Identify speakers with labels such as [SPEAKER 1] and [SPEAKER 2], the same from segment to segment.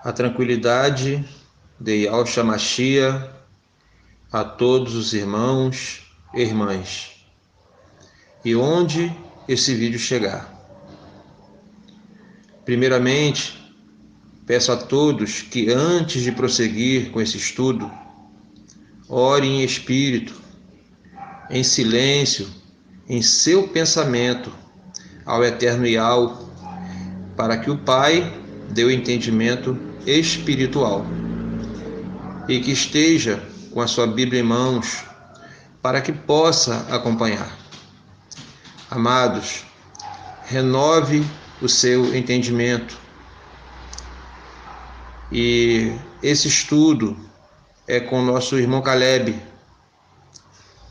[SPEAKER 1] A tranquilidade de Yahshua Mashiach a todos os irmãos e irmãs, e onde esse vídeo chegar. Primeiramente, peço a todos que antes de prosseguir com esse estudo, orem em espírito, em silêncio, em seu pensamento ao Eterno Yahweh, para que o Pai dê o entendimento espiritual e que esteja com a sua Bíblia em mãos para que possa acompanhar. Amados, renove o seu entendimento. E esse estudo é com o nosso irmão Caleb.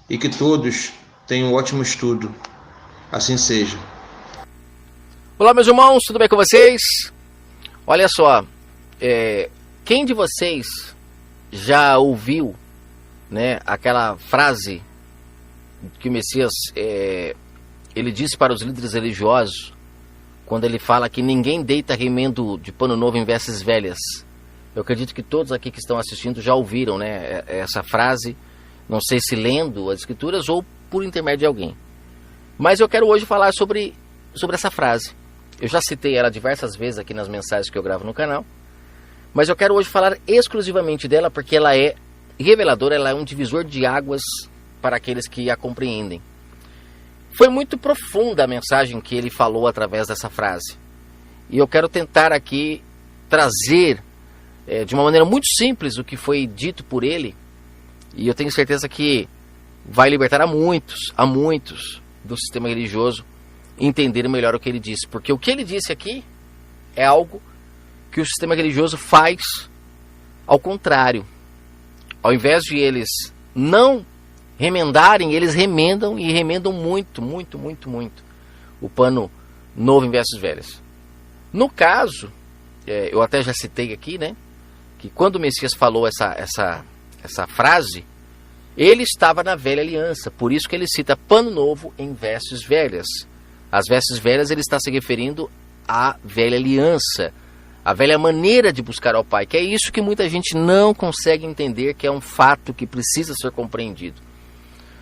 [SPEAKER 1] E que todos tenham um ótimo estudo. Assim seja.
[SPEAKER 2] Olá, meus irmãos, tudo bem com vocês? Olha só, quem de vocês já ouviu, né, aquela frase que o Messias ele disse para os líderes religiosos, quando ele fala que ninguém deita remendo de pano novo em vestes velhas? Eu acredito que todos aqui que estão assistindo já ouviram, né, essa frase, não sei se lendo as escrituras ou por intermédio de alguém. Mas eu quero hoje falar sobre essa frase. Eu já citei ela diversas vezes aqui nas mensagens que eu gravo no canal, mas eu quero hoje falar exclusivamente dela porque ela é reveladora, ela é um divisor de águas para aqueles que a compreendem. Foi muito profunda a mensagem que ele falou através dessa frase. E eu quero tentar aqui trazer de uma maneira muito simples o que foi dito por ele. E eu tenho certeza que vai libertar a muitos do sistema religioso entender melhor o que ele disse. Porque o que ele disse aqui é algo que o sistema religioso faz ao contrário. Ao invés de eles não remendarem, eles remendam e remendam muito o pano novo em vestes velhas. No caso, eu até já citei aqui, né, que quando o Messias falou essa frase, ele estava na velha aliança, por isso que ele cita pano novo em vestes velhas. As vestes velhas ele está se referindo à velha aliança, a velha maneira de buscar ao Pai, que é isso que muita gente não consegue entender, que é um fato que precisa ser compreendido.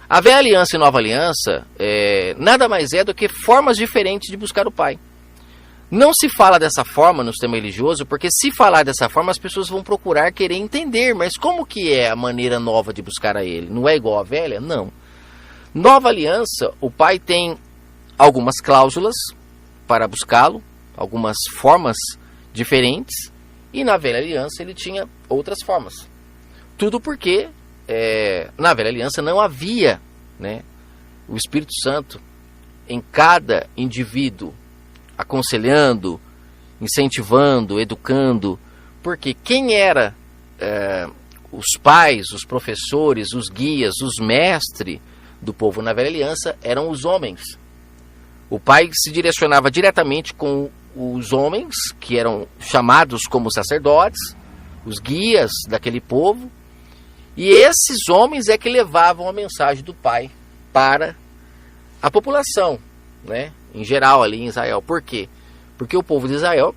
[SPEAKER 2] A velha aliança e nova aliança nada mais é do que formas diferentes de buscar o Pai. Não se fala dessa forma no sistema religioso, porque se falar dessa forma as pessoas vão procurar querer entender, mas como que é a maneira nova de buscar a Ele? Não é igual à velha? Não. Nova aliança, o Pai tem algumas cláusulas para buscá-lo, algumas formas diferentes, e na velha aliança ele tinha outras formas. Tudo porque na velha aliança não havia, né, o Espírito Santo em cada indivíduo, aconselhando, incentivando, educando, porque quem era os pais, os professores, os guias, os mestres do povo na velha aliança eram os homens. O Pai se direcionava diretamente com os homens, que eram chamados como sacerdotes, os guias daquele povo, e esses homens é que levavam a mensagem do Pai para a população, né, em geral ali em Israel. Por quê? Porque o povo de Israel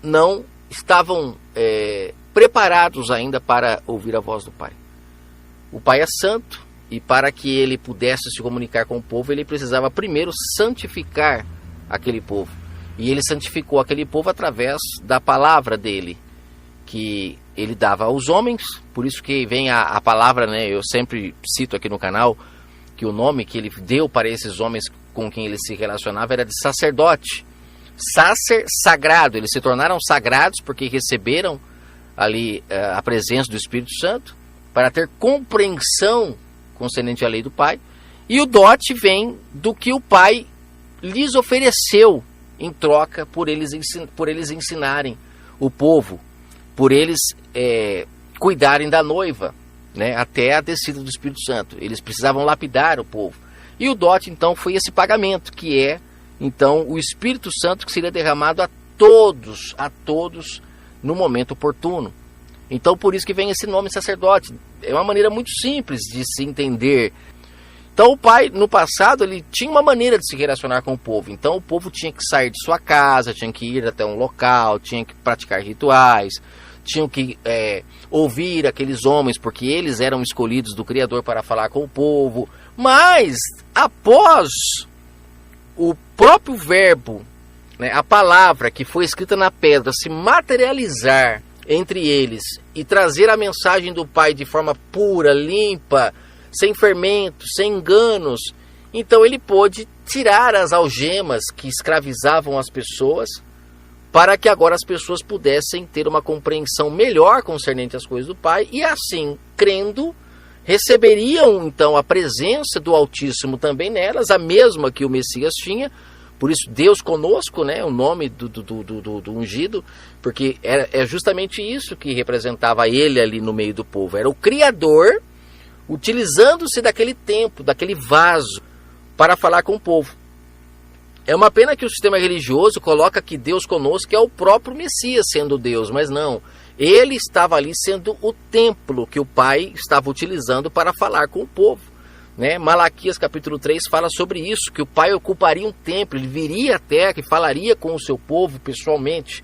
[SPEAKER 2] não estavam preparados ainda para ouvir a voz do Pai. O Pai é santo, e para que ele pudesse se comunicar com o povo, ele precisava primeiro santificar aquele povo. E ele santificou aquele povo através da palavra dele, que ele dava aos homens. Por isso que vem a palavra, né, eu sempre cito aqui no canal, que o nome que ele deu para esses homens com quem ele se relacionava era de sacerdote. Sagrado, eles se tornaram sagrados porque receberam ali a presença do Espírito Santo, para ter compreensão concernente à lei do Pai. E o dote vem do que o Pai lhes ofereceu em troca por eles ensinarem o povo, por eles cuidarem da noiva, né, até a descida do Espírito Santo. Eles precisavam lapidar o povo. E o dote, então, foi esse pagamento, que é, então, o Espírito Santo que seria derramado a todos no momento oportuno. Então, por isso que vem esse nome sacerdote. É uma maneira muito simples de se entender Então o pai, no passado, ele tinha uma maneira de se relacionar com o povo. Então o povo tinha que sair de sua casa, tinha que ir até um local, tinha que praticar rituais, tinham que ouvir aqueles homens, porque eles eram escolhidos do Criador para falar com o povo. Mas, após o próprio verbo, né, a palavra que foi escrita na pedra, se materializar entre eles e trazer a mensagem do Pai de forma pura, limpa, sem fermentos, sem enganos, então ele pôde tirar as algemas que escravizavam as pessoas, para que agora as pessoas pudessem ter uma compreensão melhor concernente às coisas do Pai, e assim, crendo, receberiam então a presença do Altíssimo também nelas, a mesma que o Messias tinha. Por isso Deus conosco, né, o nome do ungido, porque é justamente isso que representava ele ali no meio do povo. Era o Criador utilizando-se daquele tempo, daquele vaso, para falar com o povo. É uma pena que o sistema religioso coloca que Deus conosco é o próprio Messias sendo Deus, mas não. Ele estava ali sendo o templo que o Pai estava utilizando para falar com o povo. Né? Malaquias capítulo 3 fala sobre isso, que o Pai ocuparia um templo, ele viria à terra e falaria com o seu povo pessoalmente.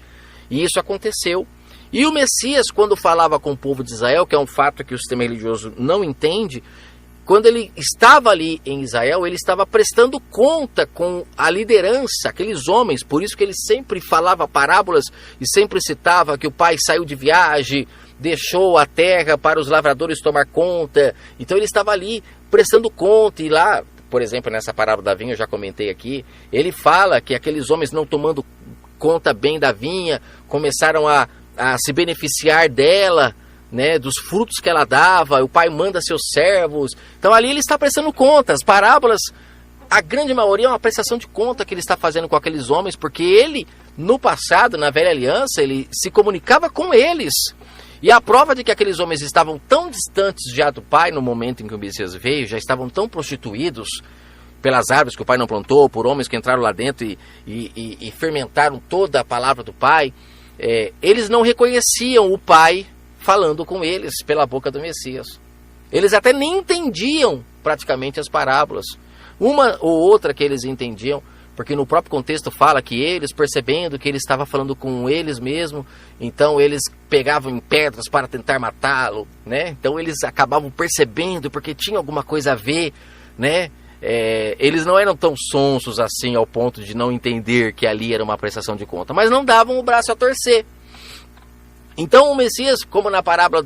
[SPEAKER 2] E isso aconteceu. E o Messias, quando falava com o povo de Israel, que é um fato que o sistema religioso não entende, quando ele estava ali em Israel, ele estava prestando conta com a liderança, aqueles homens. Por isso que ele sempre falava parábolas e sempre citava que o pai saiu de viagem, deixou a terra para os lavradores tomar conta. Então ele estava ali prestando conta. E lá, por exemplo, nessa parábola da vinha, eu já comentei aqui, ele fala que aqueles homens não tomando conta bem da vinha, começaram a se beneficiar dela, né, dos frutos que ela dava. O pai manda seus servos. Então ali ele está prestando conta. As parábolas, a grande maioria é uma prestação de conta que ele está fazendo com aqueles homens, porque ele, no passado, na velha aliança, ele se comunicava com eles. E a prova de que aqueles homens estavam tão distantes já do pai no momento em que o Messias veio, já estavam tão prostituídos pelas árvores que o pai não plantou, por homens que entraram lá dentro e fermentaram toda a palavra do pai, eles não reconheciam o pai falando com eles pela boca do Messias. Eles até nem entendiam praticamente as parábolas. Uma ou outra que eles entendiam, porque no próprio contexto fala que eles, percebendo que ele estava falando com eles mesmo, então eles pegavam em pedras para tentar matá-lo, né? Então eles acabavam percebendo, porque tinha alguma coisa a ver, né? Eles não eram tão sonsos assim ao ponto de não entender que ali era uma prestação de conta, mas não davam o braço a torcer. Então o Messias, como na parábola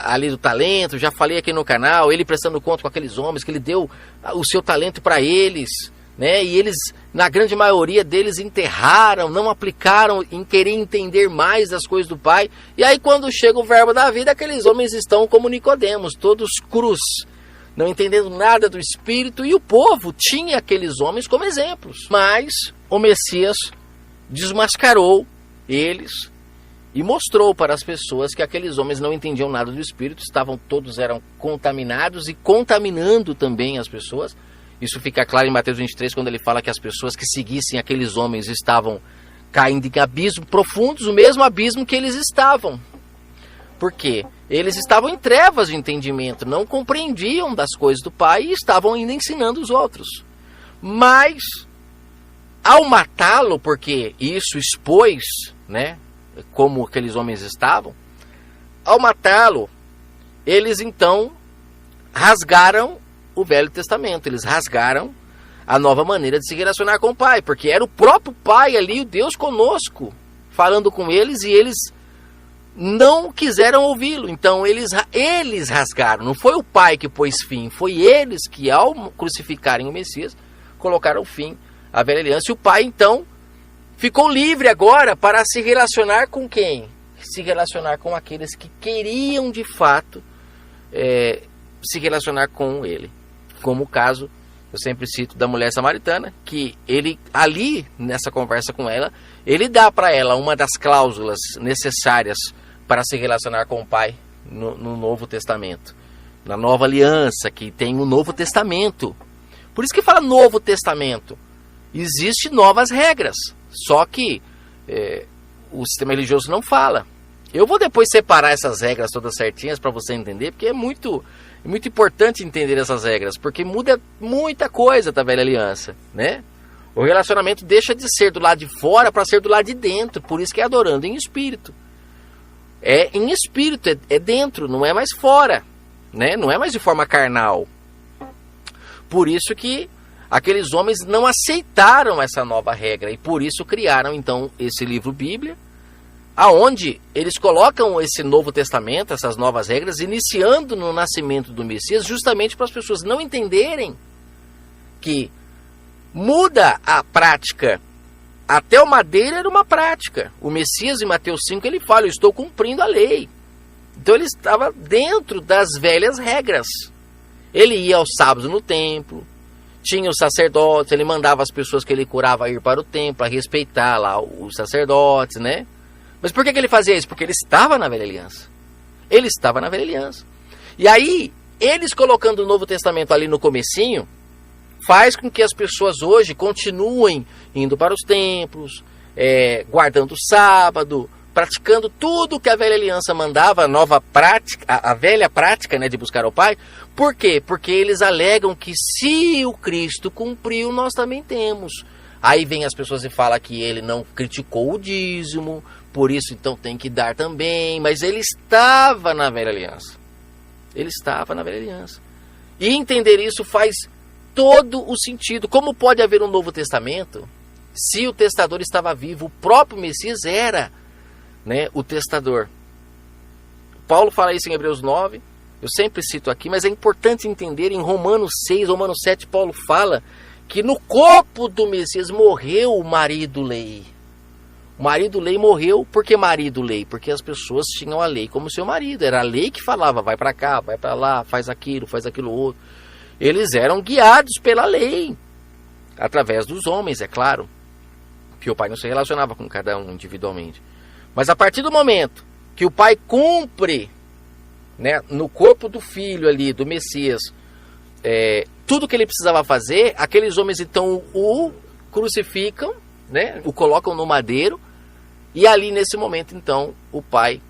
[SPEAKER 2] ali do talento, já falei aqui no canal, ele prestando conta com aqueles homens, que ele deu o seu talento para eles, né? E eles, na grande maioria deles, enterraram, não aplicaram em querer entender mais das coisas do Pai. E aí quando chega o verbo da vida, aqueles homens estão como Nicodemos, todos crus, não entendendo nada do Espírito, e o povo tinha aqueles homens como exemplos. Mas o Messias desmascarou eles e mostrou para as pessoas que aqueles homens não entendiam nada do Espírito, todos eram contaminados e contaminando também as pessoas. Isso fica claro em Mateus 23, quando ele fala que as pessoas que seguissem aqueles homens estavam caindo em abismos profundos, o mesmo abismo que eles estavam. Por quê? Eles estavam em trevas de entendimento, não compreendiam das coisas do Pai e estavam ainda ensinando os outros. Mas, ao matá-lo, porque isso expôs, né, como aqueles homens estavam, ao matá-lo, eles então rasgaram o Velho Testamento, eles rasgaram a nova maneira de se relacionar com o Pai, porque era o próprio Pai ali, o Deus conosco, falando com eles, e eles não quiseram ouvi-lo. Então eles rasgaram, não foi o Pai que pôs fim, foi eles que, ao crucificarem o Messias, colocaram fim à velha aliança. E o Pai então ficou livre agora para se relacionar com quem? Se relacionar com aqueles que queriam de fato se relacionar com ele. Como o caso, eu sempre cito, da mulher samaritana, que ele ali, nessa conversa com ela, ele dá para ela uma das cláusulas necessárias para se relacionar com o Pai no Novo Testamento. Na Nova Aliança, que tem o Novo Testamento. Por isso que fala Novo Testamento. Existem novas regras. Só que o sistema religioso não fala. Eu vou depois separar essas regras todas certinhas para você entender, porque É muito importante entender essas regras, porque muda muita coisa da velha aliança, né? O relacionamento deixa de ser do lado de fora para ser do lado de dentro, por isso que é adorando em espírito. É em espírito, é dentro, não é mais fora, né? Não é mais de forma carnal. Por isso que aqueles homens não aceitaram essa nova regra e por isso criaram então esse livro Bíblia, aonde eles colocam esse Novo Testamento, essas novas regras, iniciando no nascimento do Messias, justamente para as pessoas não entenderem que muda a prática. Até o madeiro era uma prática. O Messias, em Mateus 5, ele fala: eu estou cumprindo a lei. Então ele estava dentro das velhas regras. Ele ia aos sábados no templo, tinha os sacerdotes, ele mandava as pessoas que ele curava a ir para o templo, a respeitar lá os sacerdotes, né? Mas por que ele fazia isso? Porque ele estava na velha aliança. Ele estava na velha aliança. E aí, eles colocando o Novo Testamento ali no comecinho, faz com que as pessoas hoje continuem indo para os templos, guardando o sábado, praticando tudo que a velha aliança mandava, a nova prática, a velha prática, né, de buscar o Pai. Por quê? Porque eles alegam que se o Cristo cumpriu, nós também temos. Aí vem as pessoas e falam que ele não criticou o dízimo, por isso então tem que dar também, mas ele estava na velha aliança. Ele estava na velha aliança. E entender isso faz todo o sentido. Como pode haver um Novo Testamento se o testador estava vivo? O próprio Messias era, né, o testador. Paulo fala isso em Hebreus 9, eu sempre cito aqui, mas é importante entender em Romanos 6, Romanos 7, Paulo fala que no corpo do Messias morreu o marido lei. O marido lei morreu. Por que marido lei? Porque as pessoas tinham a lei como seu marido. Era a lei que falava: vai para cá, vai para lá, faz aquilo outro. Eles eram guiados pela lei, através dos homens, é claro, que o pai não se relacionava com cada um individualmente. Mas a partir do momento que o pai cumpre, né, no corpo do filho ali, do Messias, tudo que ele precisava fazer, aqueles homens então o crucificam, né, o colocam no madeiro, e ali nesse momento então o pai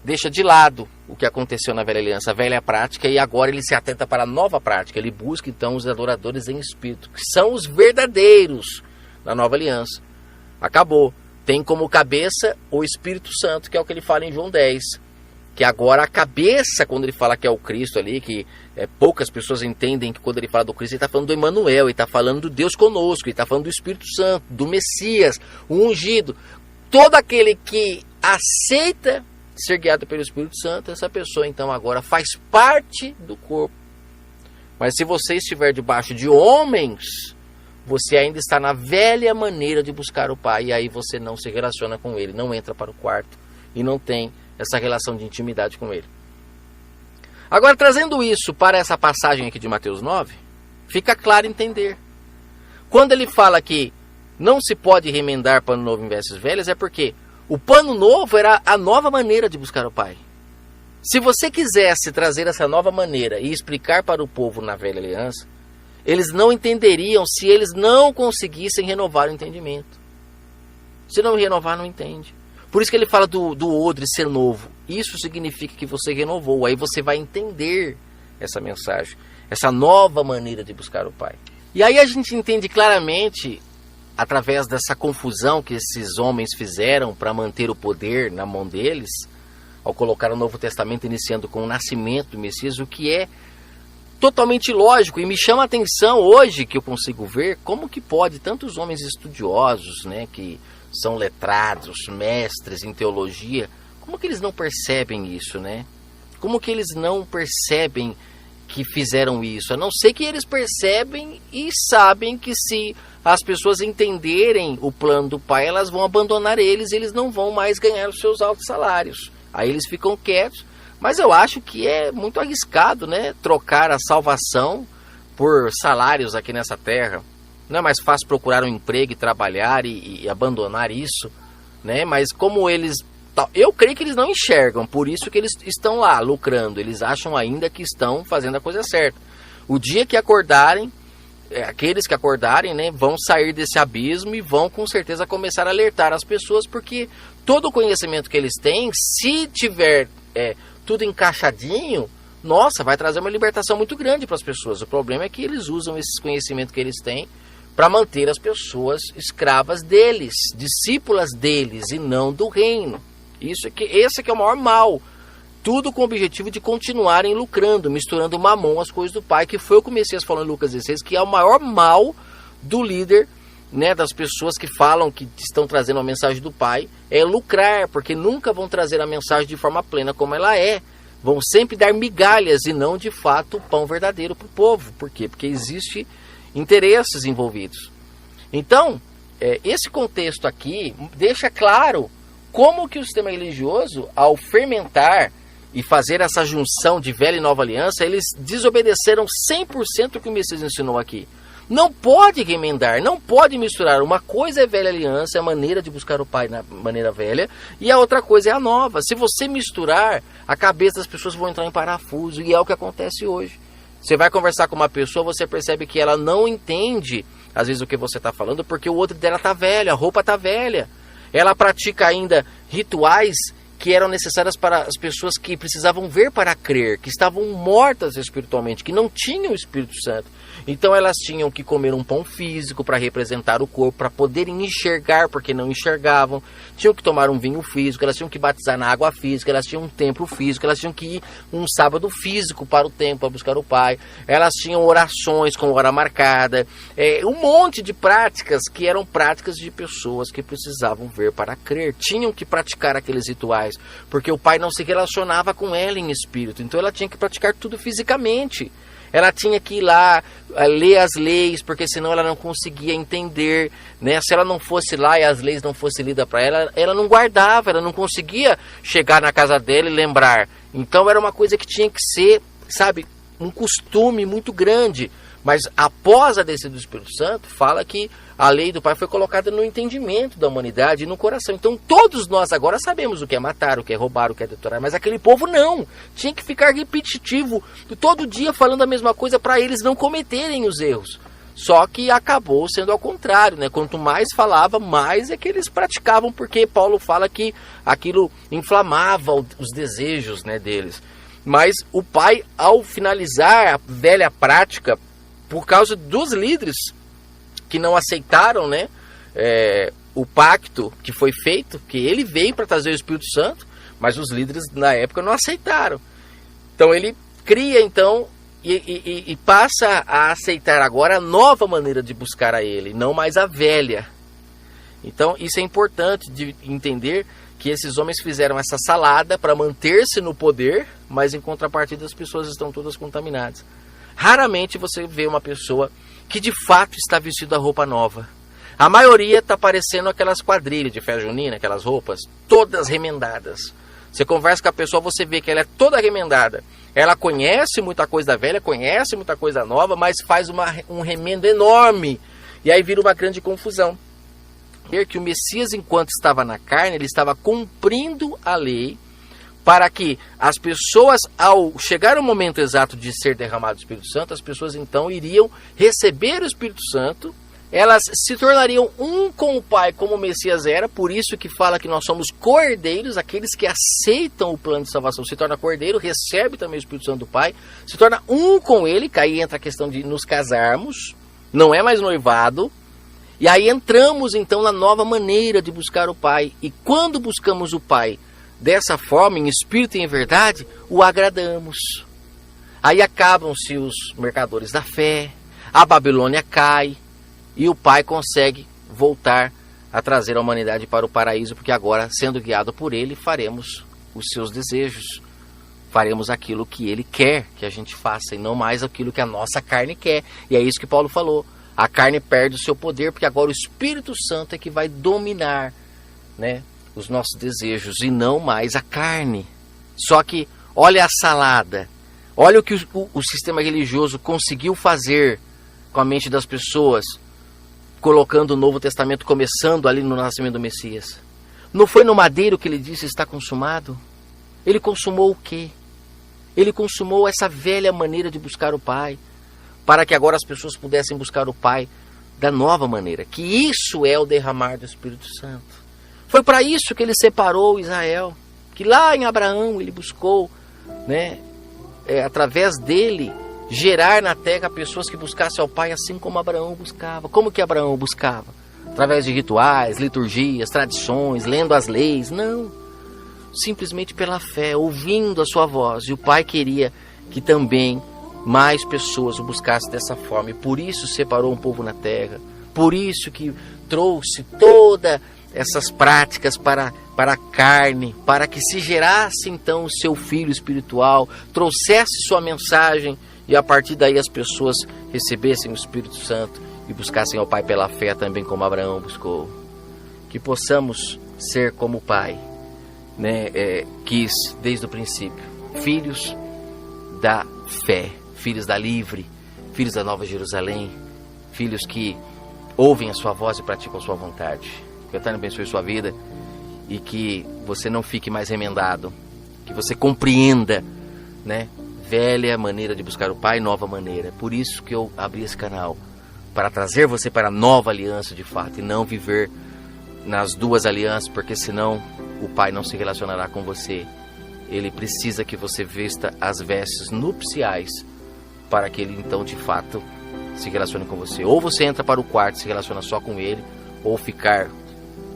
[SPEAKER 2] deixa de lado o que aconteceu na velha aliança, a velha prática, e agora ele se atenta para a nova prática. Ele busca então os adoradores em espírito, que são os verdadeiros na nova aliança. Acabou. Tem como cabeça o Espírito Santo, que é o que ele fala em João 10. Que agora a cabeça, quando ele fala que é o Cristo ali, que poucas pessoas entendem que quando ele fala do Cristo, ele está falando do Emmanuel, ele está falando do Deus conosco, ele está falando do Espírito Santo, do Messias, o ungido. Todo aquele que aceita ser guiado pelo Espírito Santo, essa pessoa então agora faz parte do corpo. Mas se você estiver debaixo de homens, você ainda está na velha maneira de buscar o Pai, e aí você não se relaciona com ele, não entra para o quarto e não tem essa relação de intimidade com ele. Agora, trazendo isso para essa passagem aqui de Mateus 9, fica claro entender. Quando ele fala que não se pode remendar pano novo em vestes velhas, é porque o pano novo era a nova maneira de buscar o Pai. Se você quisesse trazer essa nova maneira e explicar para o povo na velha aliança, eles não entenderiam se eles não conseguissem renovar o entendimento. Se não renovar, não entende. Por isso que ele fala do odre ser novo. Isso significa que você renovou. Aí você vai entender essa mensagem, essa nova maneira de buscar o Pai. E aí a gente entende claramente, através dessa confusão que esses homens fizeram para manter o poder na mão deles, ao colocar o Novo Testamento iniciando com o nascimento do Messias, o que é totalmente lógico. E me chama a atenção hoje que eu consigo ver como que pode tantos homens estudiosos, né, que são letrados, mestres em teologia, como que eles não percebem isso, né? Como que eles não percebem que fizeram isso? A não ser que eles percebem e sabem que se as pessoas entenderem o plano do Pai, elas vão abandonar eles e eles não vão mais ganhar os seus altos salários. Aí eles ficam quietos. Mas eu acho que é muito arriscado, né, trocar a salvação por salários aqui nessa terra. Não é mais fácil procurar um emprego e trabalhar e abandonar isso, né? Mas como eles... Eu creio que eles não enxergam, por isso que eles estão lá lucrando. Eles acham ainda que estão fazendo a coisa certa. O dia que acordarem, aqueles que acordarem, né, vão sair desse abismo e vão com certeza começar a alertar as pessoas, porque todo o conhecimento que eles têm, se tiver tudo encaixadinho, nossa, vai trazer uma libertação muito grande para as pessoas. O problema é que eles usam esse conhecimento que eles têm para manter as pessoas escravas deles, discípulas deles e não do reino. Esse é o maior mal. Tudo com o objetivo de continuarem lucrando, misturando mamão às coisas do Pai, que foi o que o Messias falou em Lucas 16, que é o maior mal do líder, né, das pessoas que falam que estão trazendo a mensagem do Pai, é lucrar, porque nunca vão trazer a mensagem de forma plena como ela é. Vão sempre dar migalhas e não, de fato, o pão verdadeiro para o povo. Por quê? Porque existe interesses envolvidos. Então, esse contexto aqui deixa claro como que o sistema religioso, ao fermentar e fazer essa junção de velha e nova aliança, eles desobedeceram 100% o que o Messias ensinou aqui. Não pode remendar, não pode misturar. Uma coisa é velha aliança, é a maneira de buscar o Pai na maneira velha, e a outra coisa é a nova. Se você misturar, a cabeça das pessoas vai entrar em parafuso, e é o que acontece hoje. Você vai conversar com uma pessoa, você percebe que ela não entende, às vezes, o que você está falando, porque o outro dela está velho, a roupa está velha. Ela pratica ainda rituais que eram necessárias para as pessoas que precisavam ver para crer, que estavam mortas espiritualmente, que não tinham o Espírito Santo. Então elas tinham que comer um pão físico para representar o corpo, para poderem enxergar, porque não enxergavam. Tinham que tomar um vinho físico, elas tinham que batizar na água física, elas tinham um templo físico, elas tinham que ir um sábado físico para o templo, para buscar o Pai. Elas tinham orações com hora marcada, um monte de práticas que eram práticas de pessoas que precisavam ver para crer. Tinham que praticar aqueles rituais, porque o Pai não se relacionava com ela em espírito, então ela tinha que praticar tudo fisicamente. Ela tinha que ir lá ler as leis, porque senão ela não conseguia entender, né? Se ela não fosse lá e as leis não fossem lidas para ela, ela não guardava, ela não conseguia chegar na casa dela e lembrar. Então era uma coisa que tinha que ser, sabe, um costume muito grande. Mas após a descida do Espírito Santo, fala que a lei do Pai foi colocada no entendimento da humanidade e no coração. Então todos nós agora sabemos o que é matar, o que é roubar, o que é detonar, mas aquele povo não. Tinha que ficar repetitivo, todo dia falando a mesma coisa para eles não cometerem os erros. Só que acabou sendo ao contrário, né? Quanto mais falava, mais é que eles praticavam, porque Paulo fala que aquilo inflamava os desejos, né, deles. Mas o Pai, ao finalizar a velha prática, por causa dos líderes que não aceitaram, né, o pacto que foi feito, que ele veio para trazer o Espírito Santo, mas os líderes na época não aceitaram. Então ele cria então e passa a aceitar agora a nova maneira de buscar a ele, não mais a velha. Então isso é importante de entender, que esses homens fizeram essa salada para manter-se no poder, mas em contrapartida as pessoas estão todas contaminadas. Raramente você vê uma pessoa que de fato está vestida a roupa nova. A maioria está parecendo aquelas quadrilhas de festa junina, aquelas roupas todas remendadas. Você conversa com a pessoa, você vê que ela é toda remendada. Ela conhece muita coisa da velha, conhece muita coisa nova, mas faz um remendo enorme. E aí vira uma grande confusão. Que o Messias, enquanto estava na carne, ele estava cumprindo a lei, para que as pessoas, ao chegar o momento exato de ser derramado o Espírito Santo, as pessoas então iriam receber o Espírito Santo, elas se tornariam um com o Pai, como o Messias era. Por isso que fala que nós somos cordeiros, aqueles que aceitam o plano de salvação se torna cordeiro, recebe também o Espírito Santo do Pai, se torna um com ele, que aí entra a questão de nos casarmos, não é mais noivado, e aí entramos então na nova maneira de buscar o Pai, e quando buscamos o Pai dessa forma, em espírito e em verdade, o agradamos. Aí acabam-se os mercadores da fé, a Babilônia cai, e o Pai consegue voltar a trazer a humanidade para o paraíso, porque agora, sendo guiado por Ele, faremos os seus desejos. Faremos aquilo que Ele quer que a gente faça, e não mais aquilo que a nossa carne quer. E é isso que Paulo falou. A carne perde o seu poder, porque agora o Espírito Santo é que vai dominar, né, os nossos desejos, e não mais a carne. Só que, olha a salada. Olha o que o sistema religioso conseguiu fazer com a mente das pessoas, colocando o Novo Testamento, começando ali no nascimento do Messias. Não foi no madeiro que ele disse está consumado? Ele consumou o quê? Ele consumou essa velha maneira de buscar o Pai, para que agora as pessoas pudessem buscar o Pai da nova maneira, que isso é o derramar do Espírito Santo. Foi para isso que ele separou Israel, que lá em Abraão ele buscou, né, através dele, gerar na terra pessoas que buscassem ao Pai assim como Abraão buscava. Como que Abraão buscava? Através de rituais, liturgias, tradições, lendo as leis? Não. Simplesmente pela fé, ouvindo a sua voz. E o Pai queria que também mais pessoas o buscassem dessa forma. E por isso separou um povo na terra. Por isso que trouxe todas essas práticas para a carne, para que se gerasse então o seu filho espiritual, trouxesse sua mensagem e a partir daí as pessoas recebessem o Espírito Santo e buscassem ao Pai pela fé também como Abraão buscou. Que possamos ser como o Pai, né, quis desde o princípio. Filhos da fé, filhos da livre, filhos da Nova Jerusalém, filhos que ouvem a sua voz e praticam a sua vontade. Que o Eterno abençoe sua vida e que você não fique mais remendado, que você compreenda, né, velha maneira de buscar o Pai, nova maneira. Por isso que eu abri esse canal, para trazer você para a nova aliança de fato e não viver nas duas alianças, porque senão o Pai não se relacionará com você. Ele precisa que você vista as vestes nupciais para que ele então de fato se relacione com você. Ou você entra para o quarto e se relaciona só com ele, ou ficar,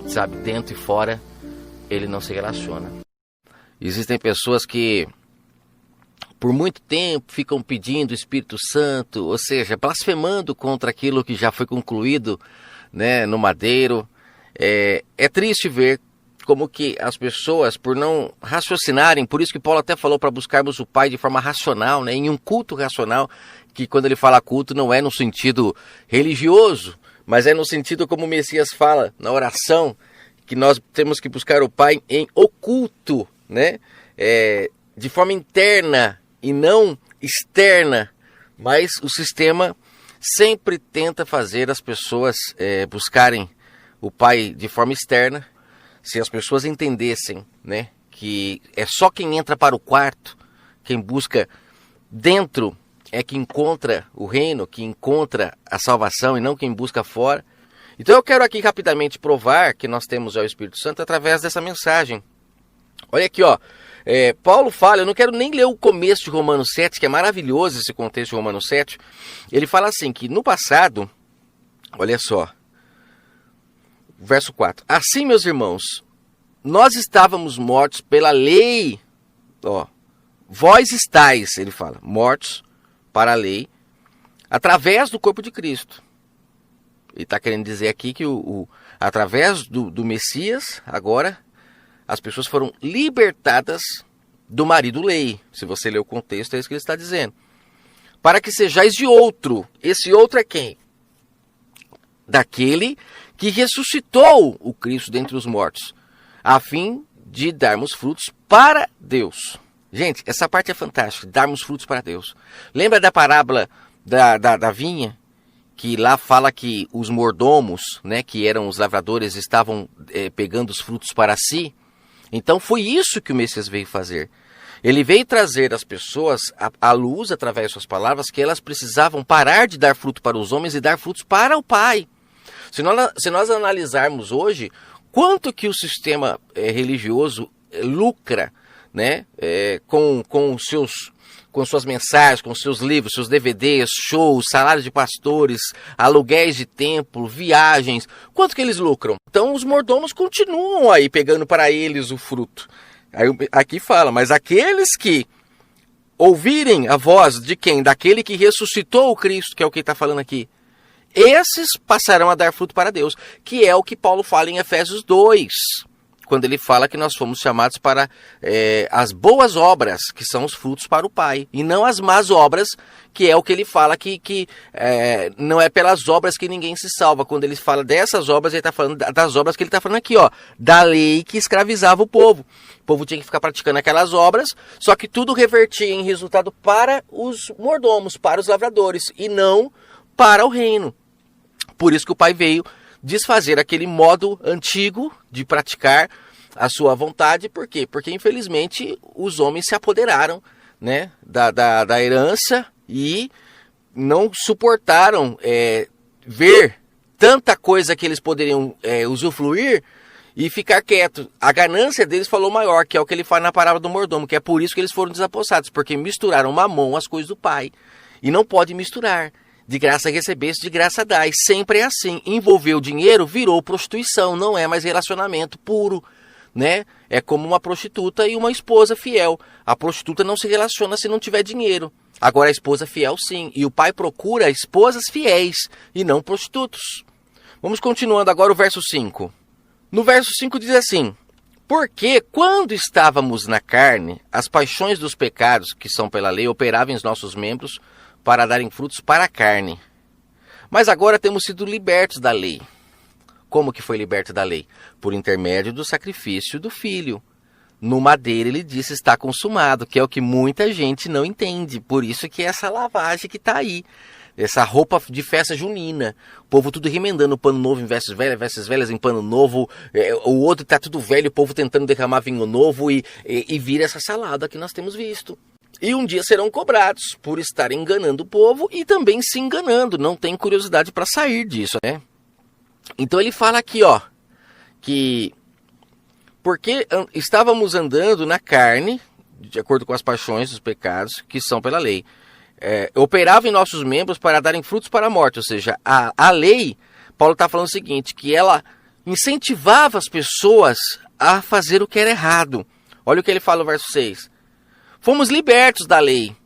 [SPEAKER 2] sabe, dentro e fora, ele não se relaciona. Existem pessoas que por muito tempo ficam pedindo o Espírito Santo, ou seja, blasfemando contra aquilo que já foi concluído, né, no madeiro. É triste ver como que as pessoas, por não raciocinarem, por isso que Paulo até falou para buscarmos o Pai de forma racional, né, em um culto racional, que quando ele fala culto não é no sentido religioso, mas é no sentido como o Messias fala na oração, que nós temos que buscar o Pai em oculto, né, de forma interna e não externa. Mas o sistema sempre tenta fazer as pessoas buscarem o Pai de forma externa. Se as pessoas entendessem, né, que é só quem entra para o quarto, quem busca dentro é que encontra o reino, que encontra a salvação e não quem busca fora. Então eu quero aqui rapidamente provar que nós temos o Espírito Santo através dessa mensagem. Olha aqui, ó. Paulo fala, eu não quero nem ler o começo de Romanos 7, que é maravilhoso esse contexto de Romanos 7. Ele fala assim, que no passado, olha só, verso 4. Assim, meus irmãos, nós estávamos mortos pela lei. Ó, vós estáis, ele fala, mortos para a lei, através do corpo de Cristo. Ele está querendo dizer aqui que através do Messias, agora, as pessoas foram libertadas do marido lei. Se você ler o contexto, é isso que ele está dizendo. Para que sejais de outro. Esse outro é quem? Daquele que ressuscitou o Cristo dentre os mortos, a fim de darmos frutos para Deus. Gente, essa parte é fantástica, darmos frutos para Deus. Lembra da parábola da vinha? Que lá fala que os mordomos, né, que eram os lavradores, estavam pegando os frutos para si. Então foi isso que o Messias veio fazer. Ele veio trazer as pessoas à luz, através de suas palavras, que elas precisavam parar de dar fruto para os homens e dar frutos para o Pai. Se nós analisarmos hoje, quanto que o sistema religioso lucra, né, com suas mensagens, com seus livros, seus DVDs, shows, salários de pastores, aluguéis de templo, viagens, quanto que eles lucram? Então os mordomos continuam aí pegando para eles o fruto. Aí, aqui fala, mas aqueles que ouvirem a voz de quem? Daquele que ressuscitou o Cristo, que é o que está falando aqui, esses passarão a dar fruto para Deus, que é o que Paulo fala em Efésios 2, quando ele fala que nós fomos chamados para as boas obras, que são os frutos para o Pai, e não as más obras, que é o que ele fala que não é pelas obras que ninguém se salva. Quando ele fala dessas obras, ele está falando das obras que ele está falando aqui, ó, da lei que escravizava o povo. O povo tinha que ficar praticando aquelas obras, só que tudo revertia em resultado para os mordomos, para os lavradores, e não para o reino. Por isso que o Pai veio desfazer aquele modo antigo de praticar a sua vontade. Por quê? Porque, infelizmente, os homens se apoderaram, né, da herança e não suportaram ver tanta coisa que eles poderiam usufruir e ficar quieto. A ganância deles falou maior, que é o que ele fala na parábola do mordomo, que é por isso que eles foram desapossados, porque misturaram mamão às coisas do pai. E não pode misturar. De graça recebeste, de graça dai. Sempre é assim. Envolveu dinheiro, virou prostituição, não é mais relacionamento puro, né? É como uma prostituta e uma esposa fiel. A prostituta não se relaciona se não tiver dinheiro. Agora a esposa fiel sim. E o pai procura esposas fiéis e não prostitutos. Vamos continuando agora o verso 5. No verso 5 diz assim: porque quando estávamos na carne, as paixões dos pecados, que são pela lei, operavam em nossos membros para darem frutos para a carne. Mas agora temos sido libertos da lei. Como que foi liberto da lei? Por intermédio do sacrifício do Filho. No madeiro ele disse está consumado, que é o que muita gente não entende. Por isso que é essa lavagem que está aí. Essa roupa de festa junina. O povo tudo remendando pano novo em vestes velhas em pano novo. O outro está tudo velho, o povo tentando derramar vinho novo e vira essa salada que nós temos visto. E um dia serão cobrados por estar enganando o povo e também se enganando. Não tem curiosidade para sair disso, né? Então ele fala aqui, ó, que porque estávamos andando na carne, de acordo com as paixões dos pecados, que são pela lei. Operava em nossos membros para darem frutos para a morte. Ou seja, a lei, Paulo está falando o seguinte, que ela incentivava as pessoas a fazer o que era errado. Olha o que ele fala no verso 6. Fomos libertos da lei,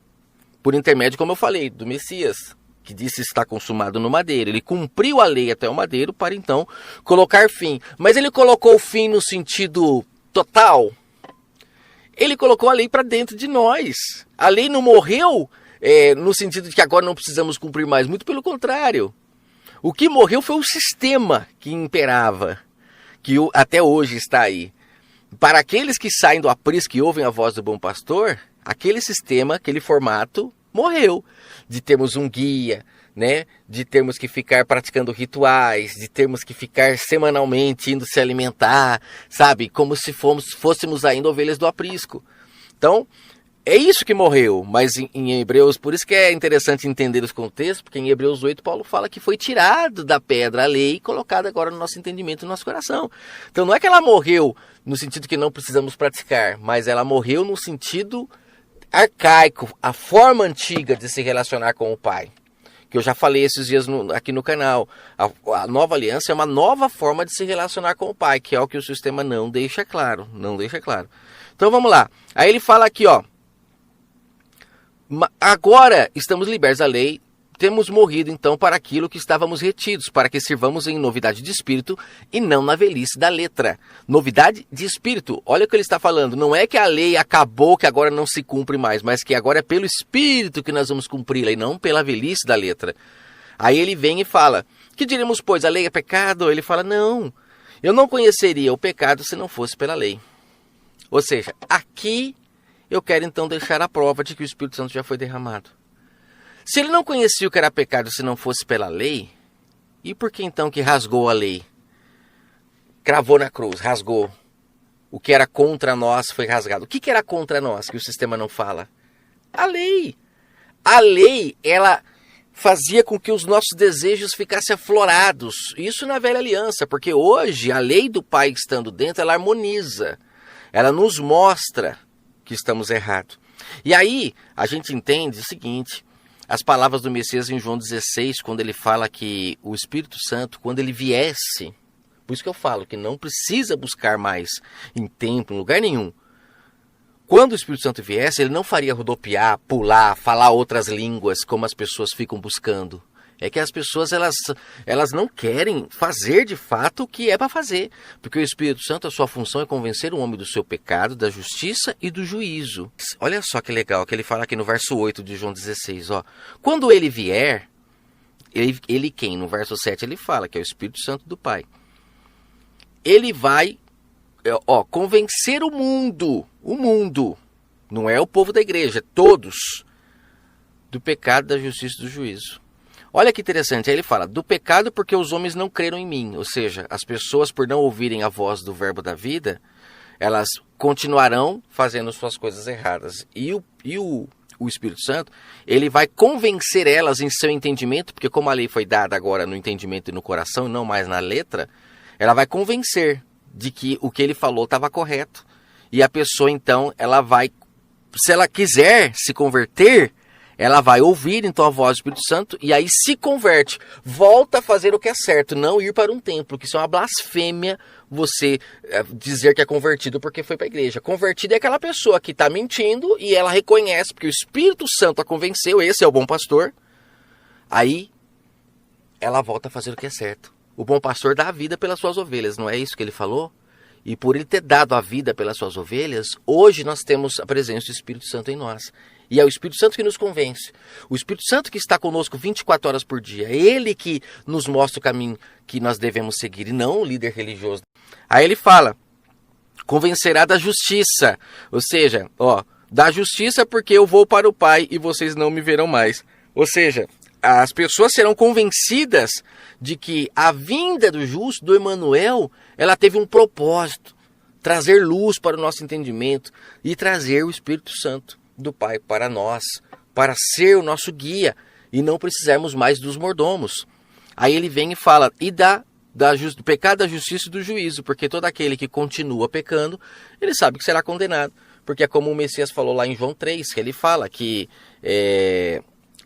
[SPEAKER 2] por intermédio, como eu falei, do Messias, que disse estar consumado no madeiro. Ele cumpriu a lei até o madeiro para então colocar fim. Mas ele colocou o fim no sentido total. Ele colocou a lei para dentro de nós. A lei não morreu no sentido de que agora não precisamos cumprir mais. Muito pelo contrário. O que morreu foi o sistema que imperava, que até hoje está aí. Para aqueles que saem do aprisco e ouvem a voz do bom pastor, aquele sistema, aquele formato, morreu. De termos um guia, né? De termos que ficar praticando rituais, de termos que ficar semanalmente indo se alimentar, sabe? Como se fôssemos ainda ovelhas do aprisco. Então, é isso que morreu, mas em Hebreus, por isso que é interessante entender os contextos, porque em Hebreus 8 Paulo fala que foi tirado da pedra a lei e colocada agora no nosso entendimento, no nosso coração. Então não é que ela morreu no sentido que não precisamos praticar, mas ela morreu no sentido arcaico, a forma antiga de se relacionar com o Pai. Que eu já falei esses dias aqui no canal. A nova aliança é uma nova forma de se relacionar com o Pai, que é o que o sistema não deixa claro. Não deixa claro. Então vamos lá. Aí ele fala aqui, ó. Agora estamos libertos da lei, temos morrido então para aquilo que estávamos retidos, para que sirvamos em novidade de espírito e não na velhice da letra. Novidade de espírito, olha o que ele está falando, não é que a lei acabou, que agora não se cumpre mais, mas que agora é pelo espírito que nós vamos cumpri-la e não pela velhice da letra. Aí ele vem e fala, que diremos pois, a lei é pecado? Ele fala, não, eu não conheceria o pecado se não fosse pela lei. Ou seja, aqui eu quero então deixar a prova de que o Espírito Santo já foi derramado. Se ele não conhecia o que era pecado se não fosse pela lei, e por que então que rasgou a lei? Cravou na cruz, rasgou. O que era contra nós foi rasgado. O que era contra nós que o sistema não fala? A lei. A lei, ela fazia com que os nossos desejos ficassem aflorados. Isso na velha aliança, porque hoje a lei do Pai estando dentro, ela harmoniza. Ela nos mostra que estamos errados. E aí, a gente entende o seguinte, as palavras do Messias em João 16, quando ele fala que o Espírito Santo, quando ele viesse, por isso que eu falo que não precisa buscar mais em templo, em lugar nenhum. Quando o Espírito Santo viesse, ele não faria rodopiar, pular, falar outras línguas, como as pessoas ficam buscando. É que as pessoas elas não querem fazer de fato o que é para fazer. Porque o Espírito Santo, a sua função é convencer o homem do seu pecado, da justiça e do juízo. Olha só que legal que ele fala aqui no verso 8 de João 16. Ó. Quando ele vier, ele quem? No verso 7 ele fala que é o Espírito Santo do Pai. Ele vai convencer o mundo, não é o povo da igreja, todos, do pecado, da justiça e do juízo. Olha que interessante, aí ele fala, do pecado porque os homens não creram em mim, ou seja, as pessoas por não ouvirem a voz do verbo da vida, elas continuarão fazendo suas coisas erradas. E o Espírito Santo, ele vai convencer elas em seu entendimento, porque como a lei foi dada agora no entendimento e no coração, não mais na letra, ela vai convencer de que o que ele falou estava correto. E a pessoa, então, ela vai, se ela quiser se converter, ela vai ouvir, então, a voz do Espírito Santo e aí se converte. Volta a fazer o que é certo, não ir para um templo, que isso é uma blasfêmia você dizer que é convertido porque foi para a igreja. Convertido é aquela pessoa que está mentindo e ela reconhece, porque o Espírito Santo a convenceu, esse é o bom pastor. Aí, ela volta a fazer o que é certo. O bom pastor dá a vida pelas suas ovelhas, não é isso que ele falou? E por ele ter dado a vida pelas suas ovelhas, hoje nós temos a presença do Espírito Santo em nós. E é o Espírito Santo que nos convence. O Espírito Santo que está conosco 24 horas por dia. É ele que nos mostra o caminho que nós devemos seguir, e não o líder religioso. Aí ele fala, convencerá da justiça. Ou seja, da justiça porque eu vou para o Pai e vocês não me verão mais. Ou seja, as pessoas serão convencidas de que a vinda do justo, do Emanuel, ela teve um propósito. Trazer luz para o nosso entendimento e trazer o Espírito Santo do Pai para nós, para ser o nosso guia e não precisarmos mais dos mordomos. Aí ele vem e fala, e do pecado, da justiça e do juízo, porque todo aquele que continua pecando, ele sabe que será condenado. Porque é como o Messias falou lá em João 3, que ele fala que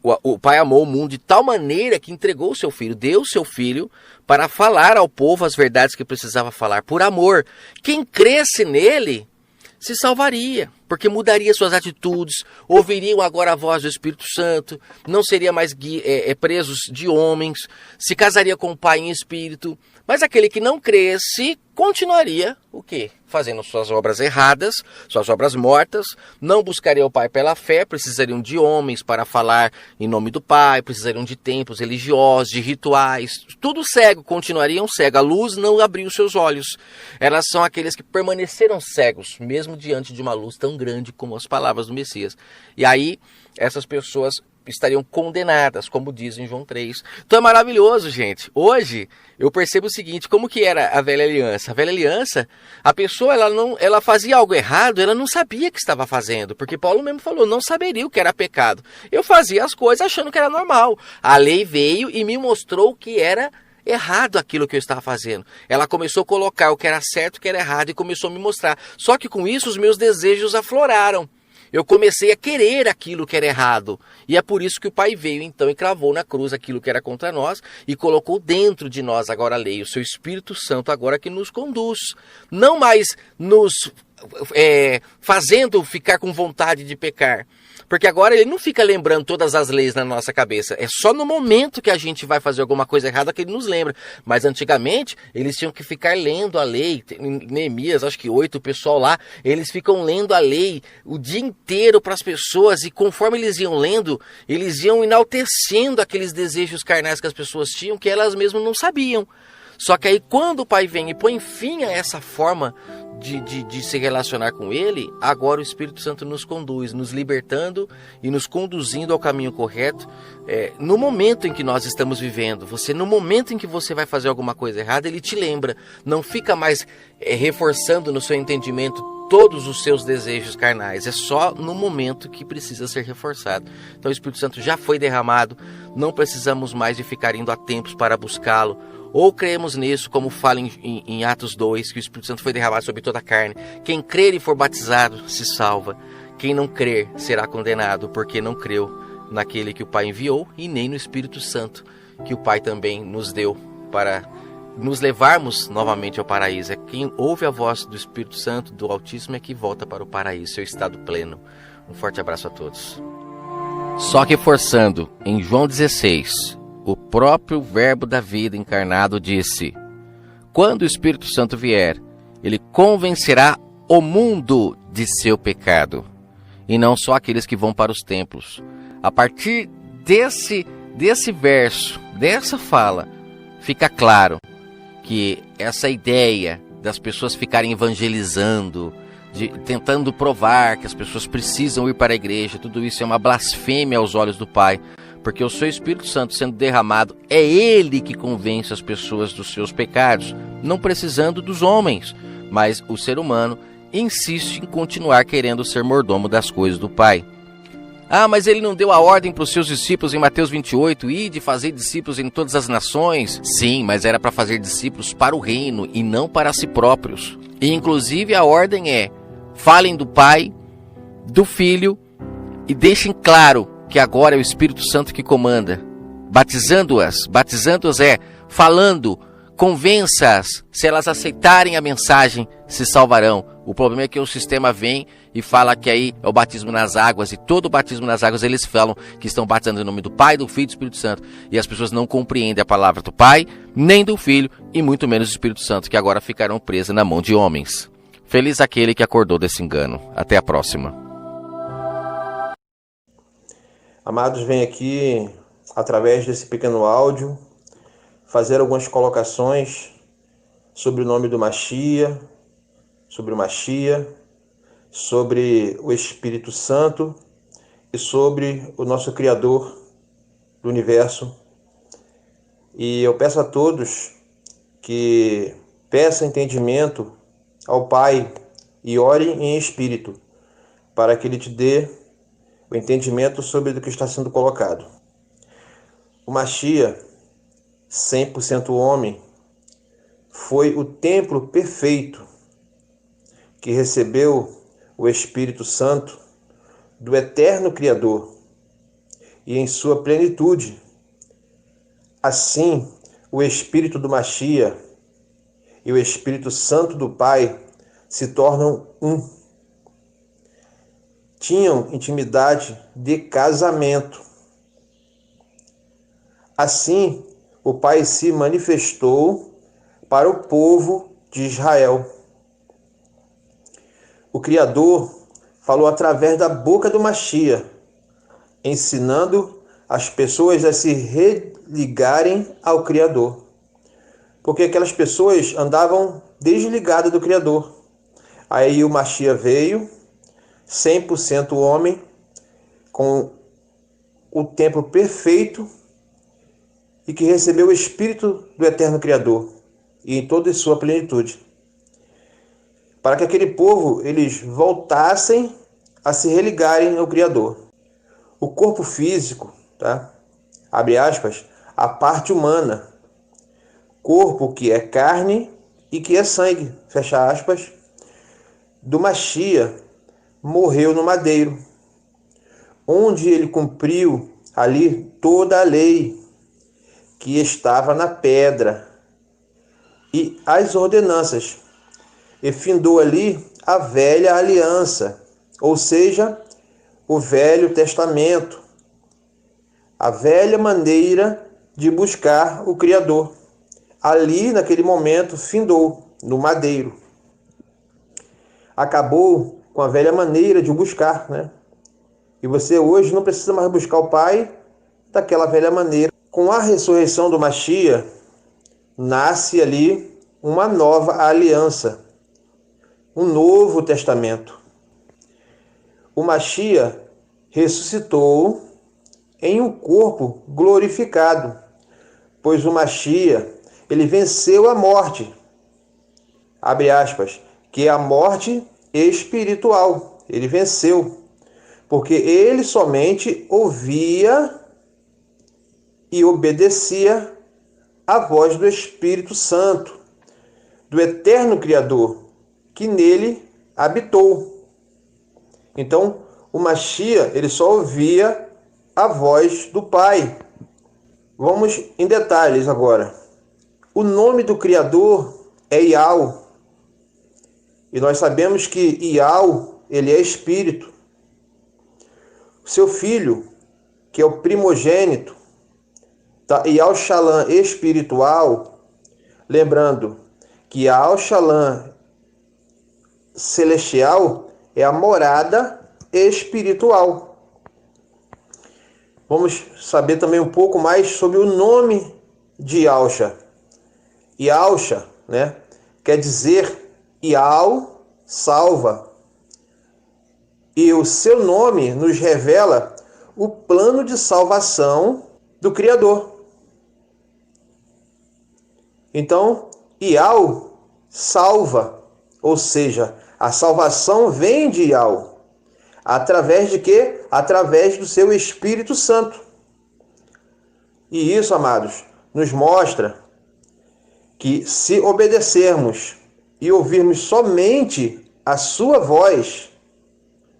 [SPEAKER 2] o Pai amou o mundo de tal maneira que entregou o seu Filho, deu o seu Filho para falar ao povo as verdades que precisava falar, por amor. Quem cresce nele se salvaria, porque mudaria suas atitudes, ouviriam agora a voz do Espírito Santo, não seria mais presos de homens, se casaria com o Pai em espírito. Mas aquele que não cresce continuaria o quê? Fazendo suas obras erradas, suas obras mortas, não buscaria o Pai pela fé, precisariam de homens para falar em nome do Pai, precisariam de templos religiosos, de rituais, tudo cego, continuariam cego. A luz não abriu seus olhos. Elas são aqueles que permaneceram cegos, mesmo diante de uma luz tão grande como as palavras do Messias. E aí, essas pessoas estariam condenadas, como diz em João 3. Então é maravilhoso, gente. Hoje, eu percebo o seguinte, como que era a velha aliança? A velha aliança, a pessoa, ela fazia algo errado, ela não sabia que estava fazendo, porque Paulo mesmo falou, não saberia o que era pecado. Eu fazia as coisas achando que era normal. A lei veio e me mostrou que era errado aquilo que eu estava fazendo. Ela começou a colocar o que era certo e o que era errado e começou a me mostrar. Só que com isso os meus desejos afloraram. Eu comecei a querer aquilo que era errado. E é por isso que o Pai veio então e cravou na cruz aquilo que era contra nós e colocou dentro de nós agora a lei, o seu Espírito Santo agora que nos conduz. Não mais nos fazendo ficar com vontade de pecar. Porque agora ele não fica lembrando todas as leis na nossa cabeça. É só no momento que a gente vai fazer alguma coisa errada que ele nos lembra. Mas antigamente, eles tinham que ficar lendo a lei. Em Neemias, acho que 8, o pessoal lá, eles ficam lendo a lei o dia inteiro para as pessoas. E conforme eles iam lendo, eles iam enaltecendo aqueles desejos carnais que as pessoas tinham, que elas mesmas não sabiam. Só que aí quando o Pai vem e põe fim a essa forma de se relacionar com ele, agora o Espírito Santo nos conduz, nos libertando e nos conduzindo ao caminho correto, no momento em que nós estamos vivendo. No momento em que você vai fazer alguma coisa errada, ele te lembra, não fica mais reforçando no seu entendimento todos os seus desejos carnais, é só no momento que precisa ser reforçado. Então o Espírito Santo já foi derramado, não precisamos mais de ficar indo a templos para buscá-lo. Ou cremos nisso, como fala em Atos 2, que o Espírito Santo foi derramado sobre toda a carne. Quem crer e for batizado se salva. Quem não crer será condenado, porque não creu naquele que o Pai enviou e nem no Espírito Santo, que o Pai também nos deu para nos levarmos novamente ao paraíso. É quem ouve a voz do Espírito Santo, do Altíssimo, é que volta para o paraíso, seu estado pleno. Um forte abraço a todos. Só que forçando, em João 16... o próprio Verbo da vida encarnado disse: quando o Espírito Santo vier, ele convencerá o mundo de seu pecado, e não só aqueles que vão para os templos. A partir desse verso, dessa fala, fica claro que essa ideia das pessoas ficarem evangelizando, tentando provar que as pessoas precisam ir para a igreja, tudo isso é uma blasfêmia aos olhos do Pai. Porque o seu Espírito Santo sendo derramado, é ele que convence as pessoas dos seus pecados, não precisando dos homens. Mas o ser humano insiste em continuar querendo ser mordomo das coisas do Pai. Ah, mas ele não deu a ordem para os seus discípulos em Mateus 28, ir de fazer discípulos em todas as nações? Sim, mas era para fazer discípulos para o reino e não para si próprios. E inclusive a ordem é: falem do Pai, do Filho e deixem claro que agora é o Espírito Santo que comanda. Batizando-as é falando, convença-as, se elas aceitarem a mensagem, se salvarão. O problema é que o sistema vem e fala que aí é o batismo nas águas, e todo o batismo nas águas eles falam que estão batizando em nome do Pai, do Filho e do Espírito Santo. E as pessoas não compreendem a palavra do Pai, nem do Filho, e muito menos do Espírito Santo, que agora ficarão presas na mão de homens. Feliz aquele que acordou desse engano. Até a próxima.
[SPEAKER 1] Amados, vem aqui, através desse pequeno áudio, fazer algumas colocações sobre o nome do Machia, sobre o Machia, sobre o Espírito Santo e sobre o nosso Criador do Universo. E eu peço a todos que peçam entendimento ao Pai e orem em espírito, para que Ele te dê o entendimento sobre o que está sendo colocado. O Machia, 100% homem, foi o templo perfeito que recebeu o Espírito Santo do eterno Criador e em sua plenitude. Assim, o Espírito do Machia e o Espírito Santo do Pai se tornam um. Tinham intimidade de casamento. Assim, o Pai se manifestou para o povo de Israel. O Criador falou através da boca do Machia, ensinando as pessoas a se religarem ao Criador. Porque aquelas pessoas andavam desligadas do Criador. Aí o Machia veio, 100% homem, com o tempo perfeito, e que recebeu o Espírito do eterno Criador, e em toda a sua plenitude. Para que aquele povo, eles voltassem a se religarem ao Criador. O corpo físico, tá? Abre aspas, a parte humana. Corpo que é carne e que é sangue, fecha aspas, do Machia, morreu no madeiro, onde ele cumpriu ali toda a lei que estava na pedra e as ordenanças, e findou ali a velha aliança, ou seja, o Velho Testamento, a velha maneira de buscar o Criador. Ali, naquele momento, findou no madeiro. Acabou com a velha maneira de o buscar, né? E você hoje não precisa mais buscar o Pai daquela velha maneira. Com a ressurreição do Machia, nasce ali uma nova aliança, um novo testamento. O Machia ressuscitou em um corpo glorificado, pois o Machia, ele venceu a morte, abre aspas, que é a morte espiritual. Ele venceu, porque ele somente ouvia e obedecia à voz do Espírito Santo, do eterno Criador, que nele habitou. Então, o Machia, ele só ouvia a voz do Pai. Vamos em detalhes agora. O nome do Criador é Iau. E nós sabemos que Iau, ele é Espírito. Seu filho, que é o primogênito, Iau Shalom espiritual, lembrando que Iau Shalom celestial é a morada espiritual. Vamos saber também um pouco mais sobre o nome de Yausha. Yausha, né, quer dizer Iau, salva. E o seu nome nos revela o plano de salvação do Criador. Então, Iau salva, ou seja, a salvação vem de Iau. Através de quê? através do seu Espírito Santo. E isso, amados, nos mostra que se obedecermos e ouvirmos somente a sua voz,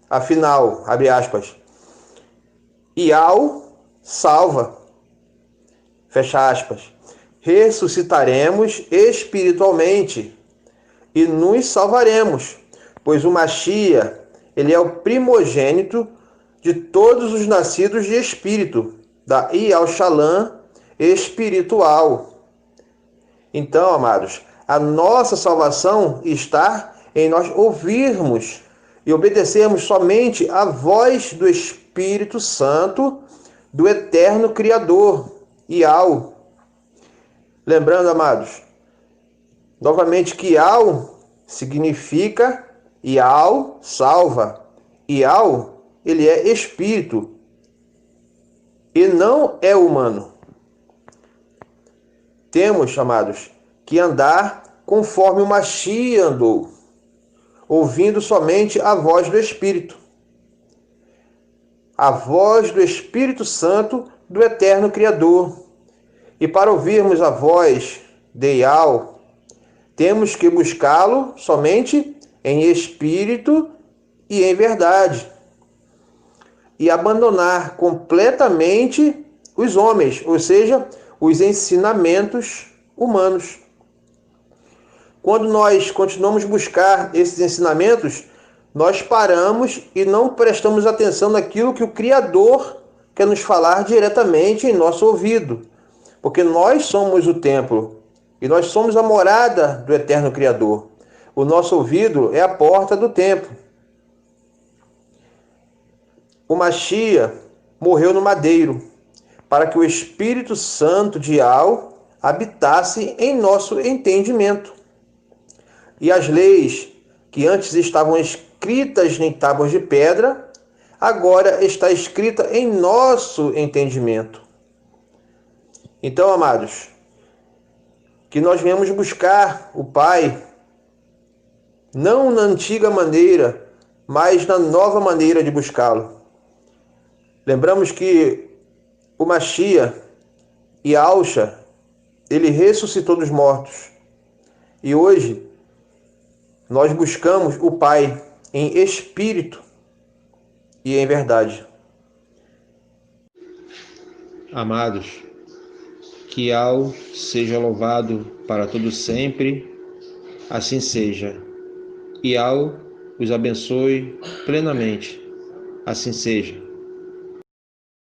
[SPEAKER 1] afinal, abre aspas, Iau salva, fecha aspas, ressuscitaremos espiritualmente e nos salvaremos, pois o Machia, ele é o primogênito de todos os nascidos de espírito, da Iau Shalom espiritual. Então, amados, a nossa salvação está em nós ouvirmos e obedecermos somente à voz do Espírito Santo, do eterno Criador, Iau. Lembrando, amados, novamente que Iau significa Iau salva. Iau, ele é espírito e não é humano. Temos, amados, que andar conforme o Machia andou, ouvindo somente a voz do Espírito. A voz do Espírito Santo do eterno Criador. E para ouvirmos a voz de Iau, temos que buscá-lo somente em espírito e em verdade. E abandonar completamente os homens, ou seja, os ensinamentos humanos. Quando nós continuamos a buscar esses ensinamentos, nós paramos e não prestamos atenção naquilo que o Criador quer nos falar diretamente em nosso ouvido. Porque nós somos o templo e nós somos a morada do eterno Criador. O nosso ouvido é a porta do templo. O Machia morreu no madeiro para que o Espírito Santo de Iau habitasse em nosso entendimento. E as leis que antes estavam escritas em tábuas de pedra, agora está escrita em nosso entendimento. Então, amados, que nós venhamos buscar o Pai, não na antiga maneira, mas na nova maneira de buscá-lo. Lembramos que o Machia, Yahushua, ele ressuscitou dos mortos. E hoje, nós buscamos o Pai em espírito e em verdade.
[SPEAKER 3] Amados, que Iau seja louvado para todo sempre, assim seja. Iau os abençoe plenamente, assim seja.